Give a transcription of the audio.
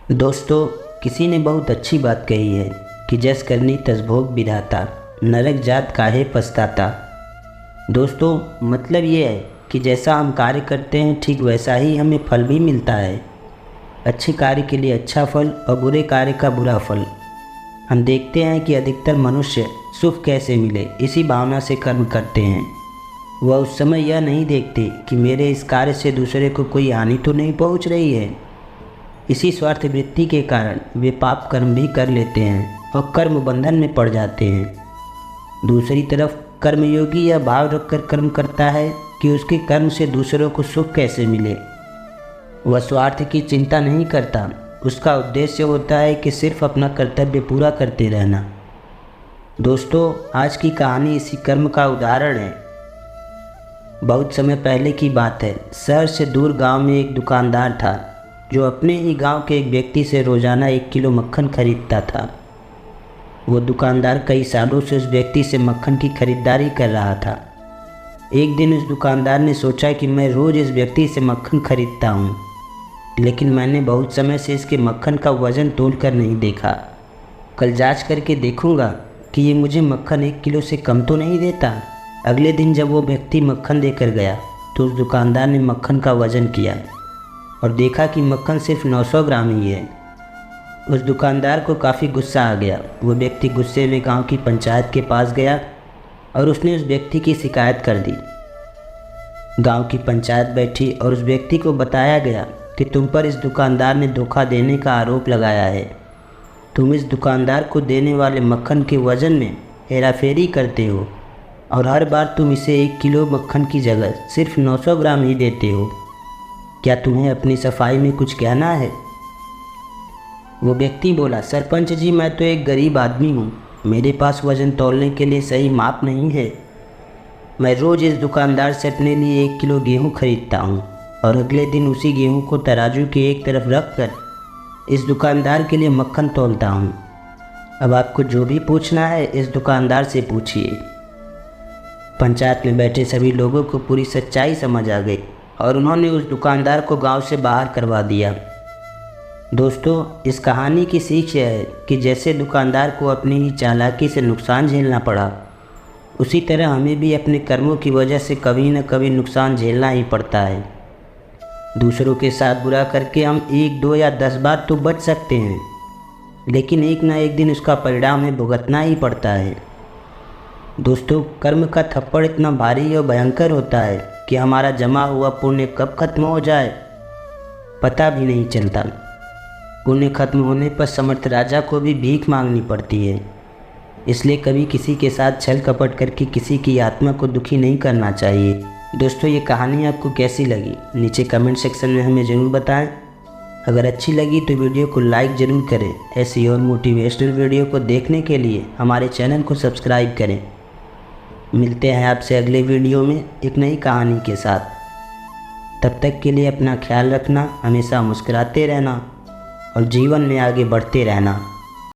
दोस्तों, किसी ने बहुत अच्छी बात कही है कि जस करनी तस भोग विधाता, नरक जात काहे पछताता। दोस्तों, मतलब ये है कि जैसा हम कार्य करते हैं ठीक वैसा ही हमें फल भी मिलता है। अच्छे कार्य के लिए अच्छा फल और बुरे कार्य का बुरा फल। हम देखते हैं कि अधिकतर मनुष्य सुख कैसे मिले इसी भावना से कर्म करते हैं। वह उस समय यह नहीं देखते कि मेरे इस कार्य से दूसरे को कोई हानि तो नहीं पहुंच रही है। इसी स्वार्थ वृत्ति के कारण वे पाप कर्म भी कर लेते हैं और कर्म बंधन में पड़ जाते हैं। दूसरी तरफ कर्मयोगी यह भाव रखकर कर्म करता है कि उसके कर्म से दूसरों को सुख कैसे मिले। वह स्वार्थ की चिंता नहीं करता। उसका उद्देश्य होता है कि सिर्फ अपना कर्तव्य पूरा करते रहना। दोस्तों, आज की कहानी इसी कर्म का उदाहरण है। बहुत समय पहले की बात है। शहर से दूर गांव में एक दुकानदार था जो अपने ही गांव के एक व्यक्ति से रोज़ाना 1 किलो मक्खन खरीदता था। वो दुकानदार कई सालों से उस व्यक्ति से मक्खन की खरीदारी कर रहा था। एक दिन उस दुकानदार ने सोचा कि मैं रोज़ इस व्यक्ति से मक्खन खरीदता हूँ, लेकिन मैंने बहुत समय से इसके मक्खन का वज़न तोल कर नहीं देखा। कल जांच करके देखूँगा कि ये मुझे मक्खन 1 किलो से कम तो नहीं देता। अगले दिन जब वो व्यक्ति मक्खन देकर गया तो उस दुकानदार ने मक्खन का वज़न किया और देखा कि मक्खन सिर्फ 900 ग्राम ही है। उस दुकानदार को काफ़ी गुस्सा आ गया। वो व्यक्ति गुस्से में गांव की पंचायत के पास गया और उसने उस व्यक्ति की शिकायत कर दी। गांव की पंचायत बैठी और उस व्यक्ति को बताया गया कि तुम पर इस दुकानदार ने धोखा देने का आरोप लगाया है। तुम इस दुकानदार को देने वाले मक्खन के वज़न में हेराफेरी करते हो और हर बार तुम इसे 1 किलो मक्खन की जगह सिर्फ 900 ग्राम ही देते हो। क्या तुम्हें अपनी सफाई में कुछ कहना है? वो व्यक्ति बोला, सरपंच जी, मैं तो एक गरीब आदमी हूँ। मेरे पास वज़न तौलने के लिए सही माप नहीं है। मैं रोज़ इस दुकानदार से अपने लिए 1 किलो गेहूँ खरीदता हूँ और अगले दिन उसी गेहूँ को तराजू के एक तरफ रख कर इस दुकानदार के लिए मक्खन तौलता हूँ। अब आपको जो भी पूछना है इस दुकानदार से पूछिए। पंचायत में बैठे सभी लोगों को पूरी सच्चाई समझ आ गई और उन्होंने उस दुकानदार को गांव से बाहर करवा दिया। दोस्तों, इस कहानी की सीख यह है कि जैसे दुकानदार को अपनी ही चालाकी से नुकसान झेलना पड़ा, उसी तरह हमें भी अपने कर्मों की वजह से कभी न कभी नुकसान झेलना ही पड़ता है। दूसरों के साथ बुरा करके हम 1, 2 या 10 बार तो बच सकते हैं, लेकिन एक ना एक दिन उसका परिणाम हमें भुगतना ही पड़ता है। दोस्तों, कर्म का थप्पड़ इतना भारी और भयंकर होता है कि हमारा जमा हुआ पुण्य कब खत्म हो जाए पता भी नहीं चलता। पुण्य खत्म होने पर समर्थ राजा को भी भीख मांगनी पड़ती है। इसलिए कभी किसी के साथ छल कपट करके किसी की आत्मा को दुखी नहीं करना चाहिए। दोस्तों, ये कहानी आपको कैसी लगी नीचे कमेंट सेक्शन में हमें ज़रूर बताएं। अगर अच्छी लगी तो वीडियो को लाइक ज़रूर करें। ऐसी और मोटिवेशनल वीडियो को देखने के लिए हमारे चैनल को सब्सक्राइब करें। मिलते हैं आपसे अगले वीडियो में एक नई कहानी के साथ। तब तक के लिए अपना ख्याल रखना, हमेशा मुस्कुराते रहना और जीवन में आगे बढ़ते रहना।